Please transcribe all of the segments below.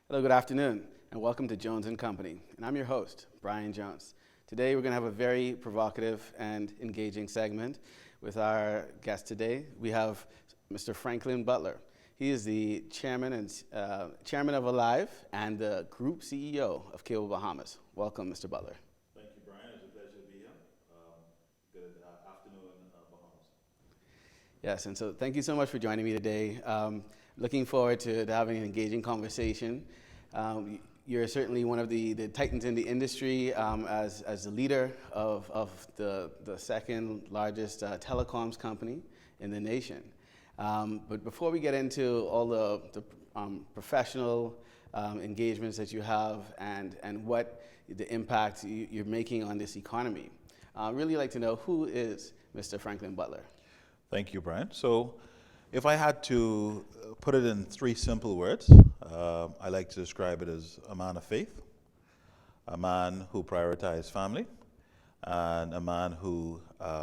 Hello, good afternoon, and welcome to Jones & Company. And I'm your host, Brian Jones. Today, we're going to have a very provocative and engaging segment with our guest today. We have Mr. Franklyn Butler. He is the chairman of Alive and the group CEO of Cable Bahamas. Welcome, Mr. Butler. Thank you, Brian. It's a pleasure to be here. Good afternoon, Bahamas. Yes, and so thank you so much for joining me today. Looking forward to having an engaging conversation. You're certainly one of the titans in the industry as the leader of the second largest telecoms company in the nation. But before we get into all the professional engagements that you have and what the impact you're making on this economy, I'd really like to know, who is Mr. Franklyn Butler? Thank you, Brian. So if I had to put it in three simple words, I like to describe it as a man of faith, a man who prioritizes family, and a man who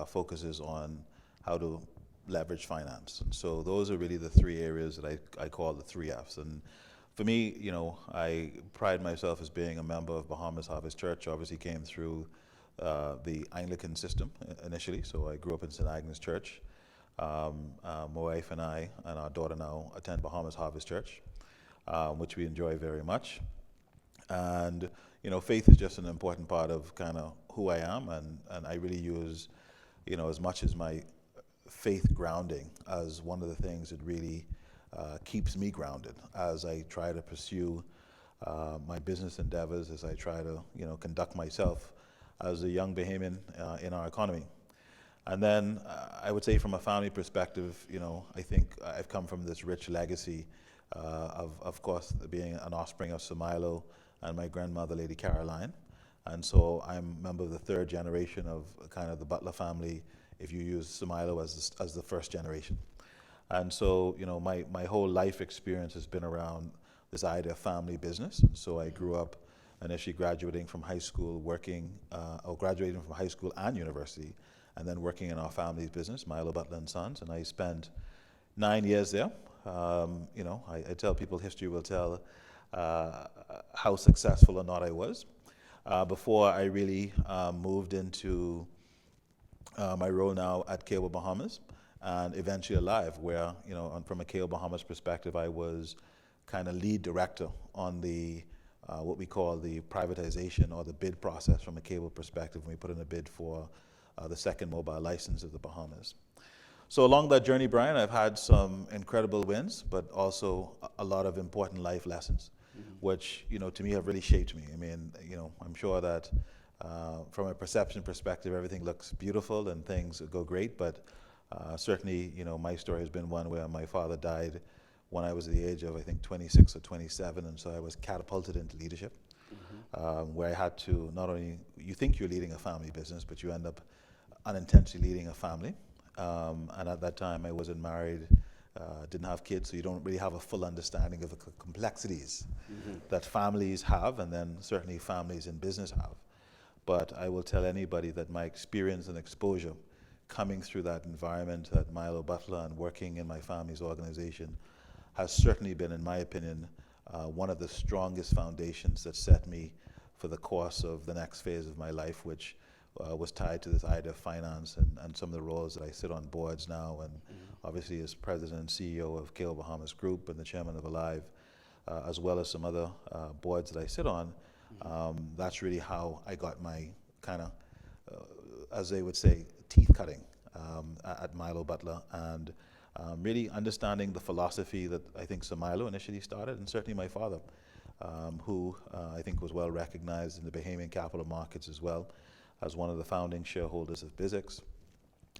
focuses on how to leverage finance. And so those are really the three areas that I call the three F's. And for me, I pride myself as being a member of Bahamas Harvest Church. Obviously came through the Anglican system initially, so I grew up in St. Agnes Church. My wife and I and our daughter now attend Bahamas Harvest Church, which we enjoy very much. And faith is just an important part of kind of who I am, and I really use as much as my faith grounding as one of the things that really keeps me grounded as I try to pursue my business endeavors, as I try to conduct myself as a young Bahamian in our economy. And then I would say from a family perspective, I think I've come from this rich legacy of course, being an offspring of Samilo and my grandmother, Lady Caroline. And so I'm a member of the third generation of kind of the Butler family, if you use Samilo as the first generation. And so, my whole life experience has been around this idea of family business. So I grew up initially graduating from high school, graduating from high school and university, and then working in our family's business, Milo Butler and Sons, and I spent 9 years there. I tell people history will tell how successful or not I was before I really moved into my role now at Cable Bahamas and eventually Alive, where from a Cable Bahamas perspective, I was kind of lead director on the what we call the privatization or the bid process from a cable perspective when we put in a bid for the second mobile license of the Bahamas. So along that journey, Brian, I've had some incredible wins, but also a lot of important life lessons, which, to me have really shaped me. I mean, I'm sure that from a perception perspective, everything looks beautiful and things go great, but certainly, my story has been one where my father died when I was at the age of, I think, 26 or 27, and so I was catapulted into leadership, where I had to not only, you think you're leading a family business, but you end up unintentionally leading a family. And at that time, I wasn't married, didn't have kids, so you don't really have a full understanding of the complexities that families have, and then certainly families in business have. But I will tell anybody that my experience and exposure coming through that environment at Milo Butler and working in my family's organization has certainly been, in my opinion, one of the strongest foundations that set me for the course of the next phase of my life, which was tied to this idea of finance and some of the roles that I sit on boards now, and obviously as president and CEO of Cable Bahamas Group and the chairman of Alive, as well as some other boards that I sit on. That's really how I got my kind of, as they would say, teeth cutting at Milo Butler, and really understanding the philosophy that I think Samilo initially started, and certainly my father, who I think was well recognized in the Bahamian capital markets as well, as one of the founding shareholders of BizX,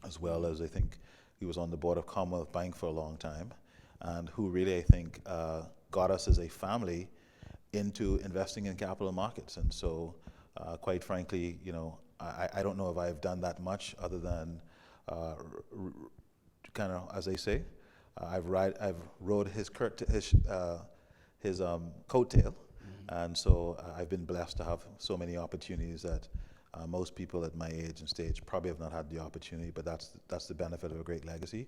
as well as I think he was on the board of Commonwealth Bank for a long time, and who really I think got us as a family into investing in capital markets. And so quite frankly, I don't know if I've done that much other than kind of, as they say, I've rode his coattail And so I've been blessed to have so many opportunities that most people at my age and stage probably have not had the opportunity, but that's the benefit of a great legacy.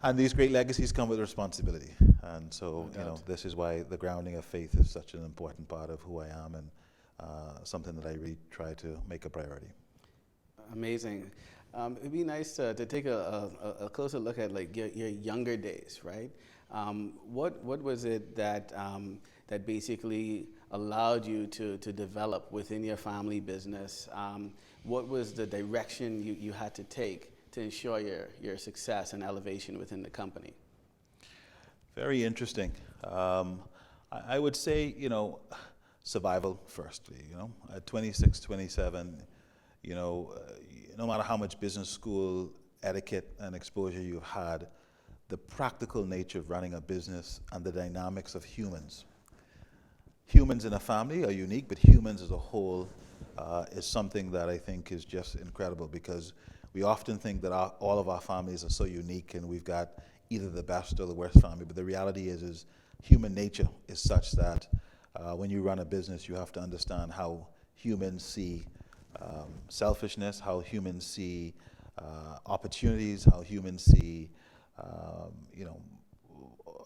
And these great legacies come with responsibility. And so, No doubt. this is why the grounding of faith is such an important part of who I am, and something that I really try to make a priority. Amazing. It'd be nice to take a closer look at like your younger days, right? What was it that that basically allowed you to develop within your family business? What was the direction you had to take to ensure your success and elevation within the company? Very interesting. I would say, survival firstly, at 26, 27, no matter how much business school etiquette and exposure you've had, the practical nature of running a business and the dynamics of humans. Humans in a family are unique, but humans as a whole is something that I think is just incredible, because we often think that all of our families are so unique and we've got either the best or the worst family, but the reality is human nature is such that when you run a business, you have to understand how humans see selfishness, how humans see opportunities, how humans see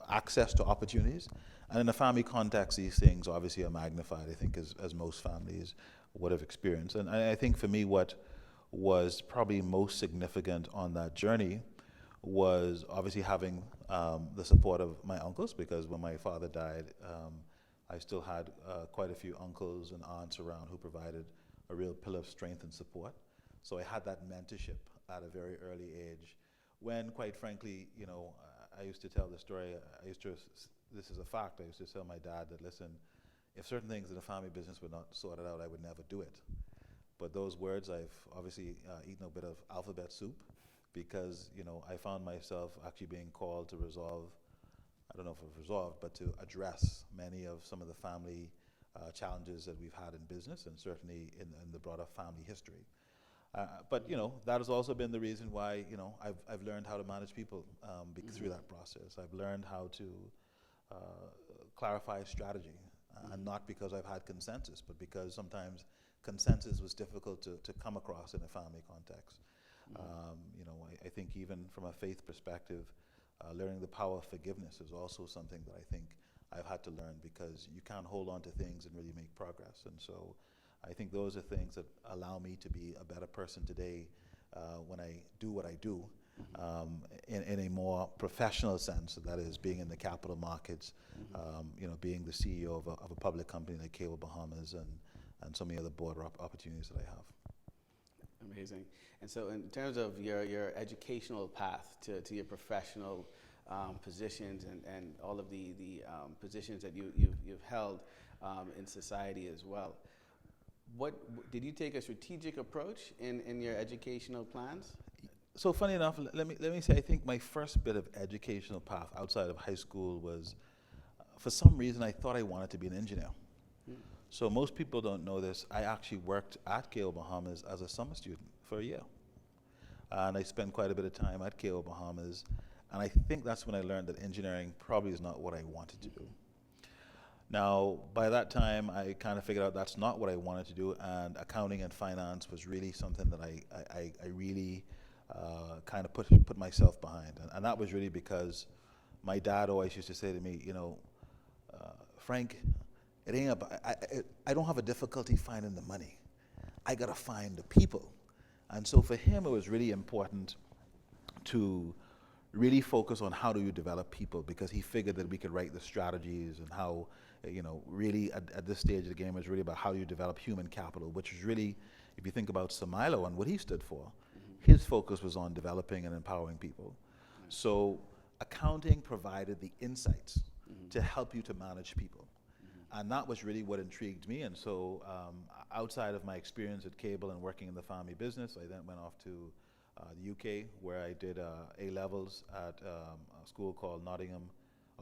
access to opportunities. And in a family context, these things obviously are magnified, I think, as most families would have experienced. And I think for me, what was probably most significant on that journey was obviously having the support of my uncles, because when my father died, I still had quite a few uncles and aunts around who provided a real pillar of strength and support. So I had that mentorship at a very early age, when, quite frankly, I used to tell the story, this is a fact, I used to tell my dad that, listen, if certain things in the family business were not sorted out, I would never do it. But those words, I've obviously eaten a bit of alphabet soup, because, I found myself actually being called to resolve, I don't know if it was resolved, but to address many of some of the family challenges that we've had in business, and certainly in the broader family history. But that has also been the reason why I've learned how to manage people through that process. I've learned how to clarify strategy, and not because I've had consensus, but because sometimes consensus was difficult to come across in a family context. I think even from a faith perspective, learning the power of forgiveness is also something that I think I've had to learn, because you can't hold on to things and really make progress. And so I think those are things that allow me to be a better person today when I do what I do, in a more professional sense, that is being in the capital markets, being the CEO of a public company like Cable Bahamas, and so many other board opportunities that I have. Amazing. And so in terms of your educational path to your professional positions and all of the positions that you've held in society as well, what did you take a strategic approach in your educational plans? So funny enough, let me say, I think my first bit of educational path outside of high school was, for some reason, I thought I wanted to be an engineer. So most people don't know this. I actually worked at Cable Bahamas as a summer student for a year. And I spent quite a bit of time at Cable Bahamas. And I think that's when I learned that engineering probably is not what I wanted to do. Now, by that time, I kind of figured out that's not what I wanted to do. And accounting and finance was really something that I really kind of put myself behind. And that was really because my dad always used to say to me, Frank, it ain't about, I don't have a difficulty finding the money. I got to find the people. And so for him, it was really important to really focus on how do you develop people, because he figured that we could write the strategies and how, really at this stage of the game, it was really about how you develop human capital, which is really, if you think about Samilo and what he stood for, his focus was on developing and empowering people. So accounting provided the insights to help you to manage people. And that was really what intrigued me. And so outside of my experience at Cable and working in the family business, I then went off to the UK, where I did A-levels at a school called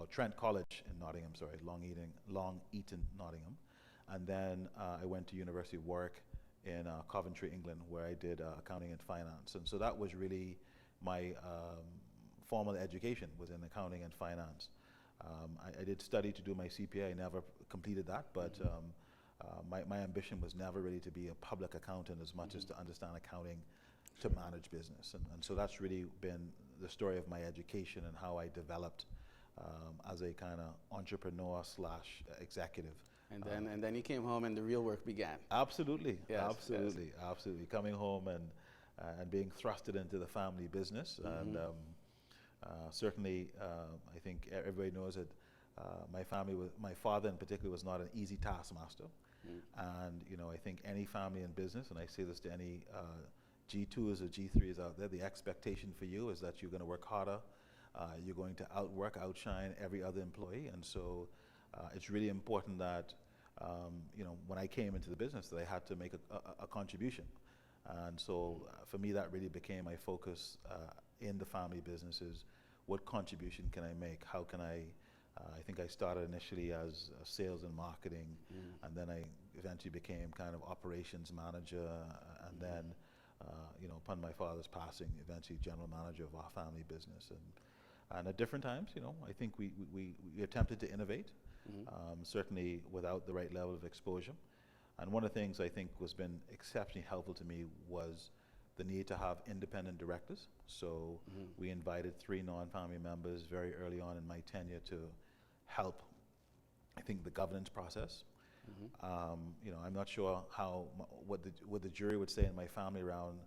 Trent College in Nottingham, Long Eaton, Nottingham. And then I went to University of Warwick in Coventry, England, where I did accounting and finance. And so that was really my formal education, was in accounting and finance. I did study to do my CPA. I never completed that, but my ambition was never really to be a public accountant as much as to understand accounting to manage business. And so that's really been the story of my education and how I developed as a kind of entrepreneur slash executive. And then you came home and the real work began. Absolutely, Yes, absolutely, absolutely. Coming home and being thrusted into the family business, and certainly, I think everybody knows that my father in particular was not an easy taskmaster, and I think any family in business, and I say this to any G2s or G3s out there, the expectation for you is that you're going to work harder, you're going to outshine every other employee, and so it's really important that when I came into the business, that I had to make a contribution. And so for me, that really became my focus in the family business is what contribution can I make? How can I think I started initially as sales and marketing, and then I eventually became kind of operations manager, and then, upon my father's passing, eventually general manager of our family business. And at different times, I think we attempted to innovate, certainly without the right level of exposure. And one of the things I think was been exceptionally helpful to me was the need to have independent directors. So we invited 3 non-family members very early on in my tenure to help, I think, the governance process. I'm not sure what the jury would say in my family around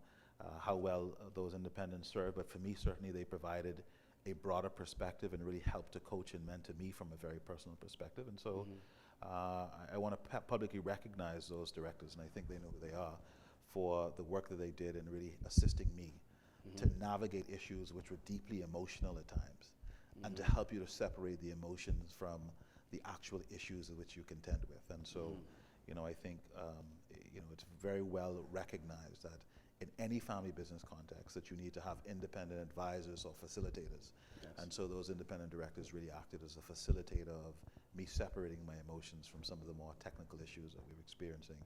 how well those independents served, but for me, certainly they provided a broader perspective and really helped to coach and mentor me from a very personal perspective. And so I want to publicly recognize those directors, and I think they know who they are, for the work that they did in really assisting me to navigate issues which were deeply emotional at times, and to help you to separate the emotions from the actual issues which you contend with. And so, I think, it's very well recognized that in any family business context that you need to have independent advisors or facilitators. Yes. And so those independent directors really acted as a facilitator of me separating my emotions from some of the more technical issues that we were experiencing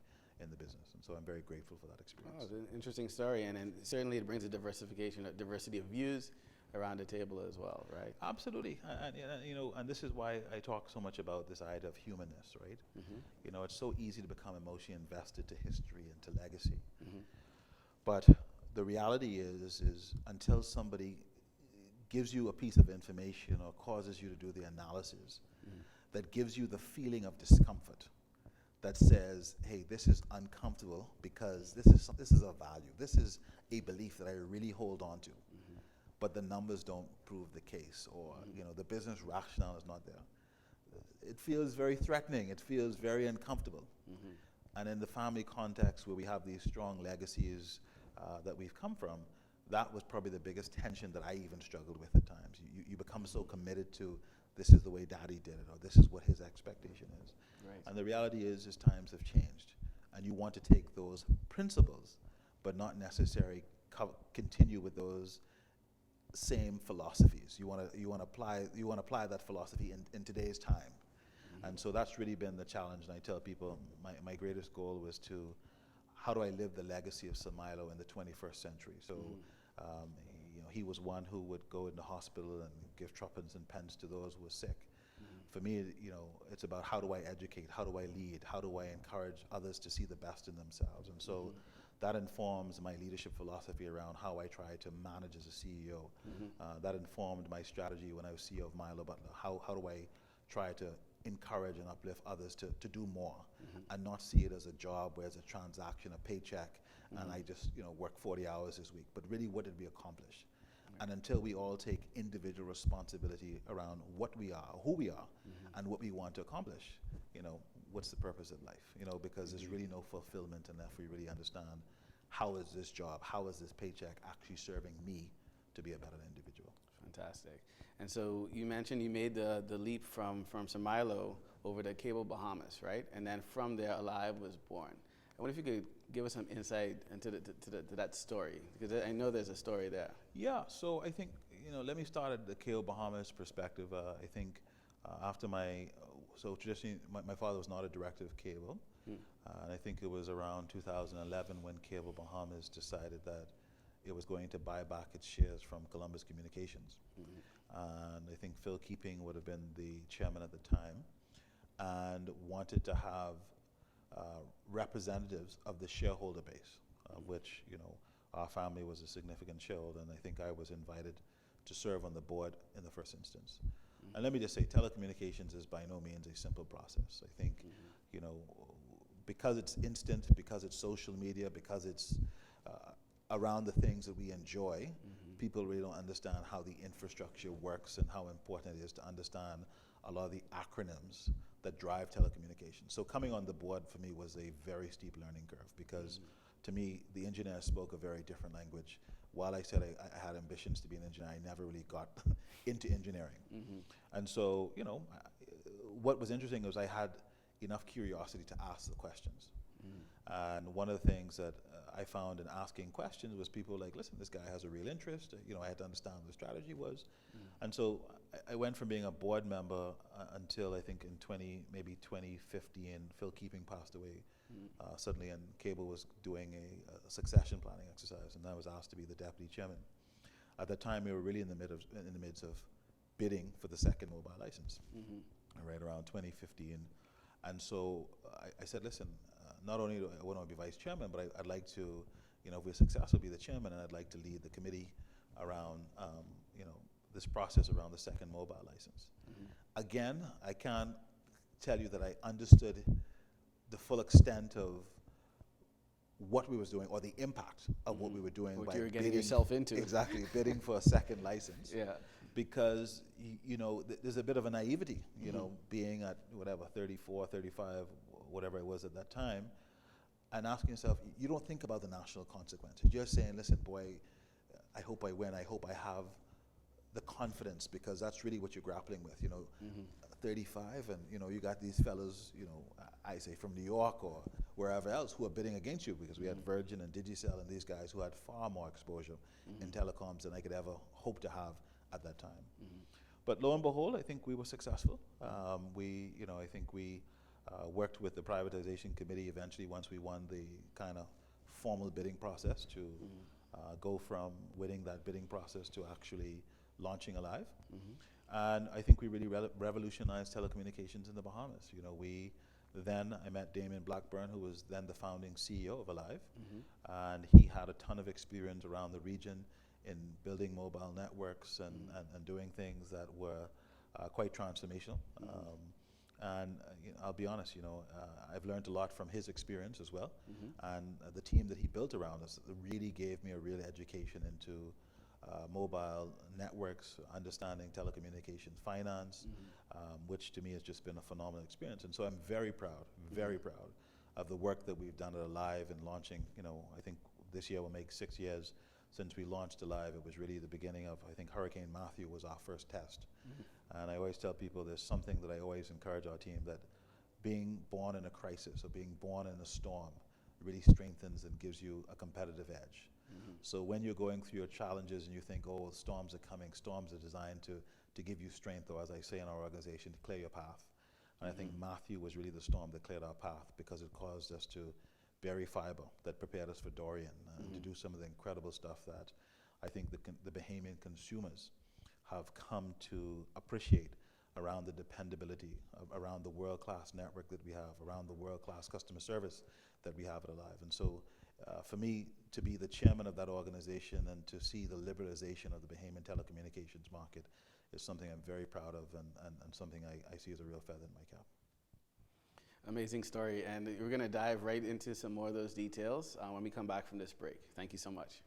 in the business. And so I'm very grateful for that experience. Oh, it's an interesting story, and certainly it brings a diversity of views around the table as well, right? Absolutely, and this is why I talk so much about this idea of humanness, right? It's so easy to become emotionally invested to history and to legacy. But the reality is until somebody gives you a piece of information or causes you to do the analysis that gives you the feeling of discomfort, that says, hey, this is uncomfortable because this is a value, this is a belief that I really hold on to, but the numbers don't prove the case, or the business rationale is not there. It feels very threatening, it feels very uncomfortable. And in the family context where we have these strong legacies that we've come from, that was probably the biggest tension that I even struggled with at times. You become so committed to this is the way daddy did it, or this is what his expectation is. Right. And the reality is times have changed, and you want to take those principles, but not necessarily continue with those same philosophies. You want to apply that philosophy in today's time. And so that's really been the challenge. And I tell people my greatest goal was to, how do I live the legacy of Samailo in the 21st century? So, he was one who would go into hospital and give tuppence and pence to those who were sick. For me, it's about how do I educate, how do I lead, how do I encourage others to see the best in themselves? And so that informs my leadership philosophy around how I try to manage as a CEO. That informed my strategy when I was CEO of Milo Butler. How do I try to encourage and uplift others to do more, and not see it as a job where it's a transaction, a paycheck, and I just work 40 hours this week, but really what did we accomplish? And until we all take individual responsibility around what we are, who we are, and what we want to accomplish, what's the purpose of life? Because there's really no fulfillment unless we really understand how is this job, how is this paycheck actually serving me to be a better individual. Fantastic. And so you mentioned you made the leap from Samailo over to Cable Bahamas, right? And then from there, Alive was born. I wonder if you could give us some insight into to that story, because I know there's a story there. Yeah, so I think, let me start at the Cable Bahamas perspective. I think after traditionally, my father was not a director of cable. And I think it was around 2011 when Cable Bahamas decided that it was going to buy back its shares from Columbus Communications. And I think Phil Keeping would have been the chairman at the time. and wanted to have representatives of the shareholder base, which, our family was a significant shareholder, and I think I was invited to serve on the board in the first instance. And let me just say, telecommunications is by no means a simple process. I think, because it's instant, because it's social media, because it's around the things that we enjoy, people really don't understand how the infrastructure works and how important it is to understand a lot of the acronyms that drive telecommunications. So coming on the board for me was a very steep learning curve, because to me, the engineers spoke a very different language. While I said I had ambitions to be an engineer, I never really got into engineering. And so, what was interesting was I had enough curiosity to ask the questions. And one of the things that I found in asking questions was people like, listen, this guy has a real interest. I had to understand what the strategy was. And so I went from being a board member until I think in 2015, Phil Keeping passed away suddenly, and Cable was doing a succession planning exercise, and I was asked to be the deputy chairman. At that time, we were really in the midst of bidding for the second mobile license, right around 2015. And so I said, listen, not only do I want to be vice chairman, but I'd like to, if we're successful, be the chairman, and I'd like to lead the committee around, this process around the second mobile license. Again, I can't tell you that I understood the full extent of what we was doing or the impact of what we were doing. What by you were getting bidding, yourself into. Exactly, bidding for a second license. Yeah. Because, there's a bit of a naivety, being at whatever, 34, 35, whatever it was at that time, and asking yourself, you don't think about the national consequences. You're saying, listen, boy, I hope I win. I hope I have the confidence, because that's really what you're grappling with, 35, and, you got these fellas, I say from New York or wherever else, who are bidding against you, because we had Virgin and Digicel and these guys who had far more exposure in telecoms than I could ever hope to have at that time. But lo and behold, I think we were successful. I think we worked with the privatization committee eventually, once we won the kind of formal bidding process, to go from winning that bidding process to actually launching Alive. And I think we really revolutionized telecommunications in the Bahamas. I met Damien Blackburn, who was then the founding CEO of Alive, and he had a ton of experience around the region in building mobile networks and doing things that were quite transformational. And I'll be honest, I've learned a lot from his experience as well. And the team that he built around us really gave me a real education into mobile networks, understanding telecommunications, finance, which to me has just been a phenomenal experience. And so I'm very proud of the work that we've done at Alive and launching. I think this year will make 6 years since we launched Alive. It was really the beginning of, I think, Hurricane Matthew was our first test. And I always tell people there's something that I always encourage our team, that being born in a crisis or being born in a storm really strengthens and gives you a competitive edge. So when you're going through your challenges and you think, oh, storms are coming, storms are designed to give you strength, or as I say in our organization, to clear your path. And I think Matthew was really the storm that cleared our path, because it caused us to bury fiber that prepared us for Dorian, and to do some of the incredible stuff that I think the Bahamian consumers have come to appreciate around the dependability, around the world-class network that we have, around the world-class customer service that we have at Alive. And so for me to be the chairman of that organization and to see the liberalization of the Bahamian telecommunications market is something I'm very proud of, and something I see as a real feather in my cap. Amazing story, and we're going to dive right into some more of those details when we come back from this break. Thank you so much.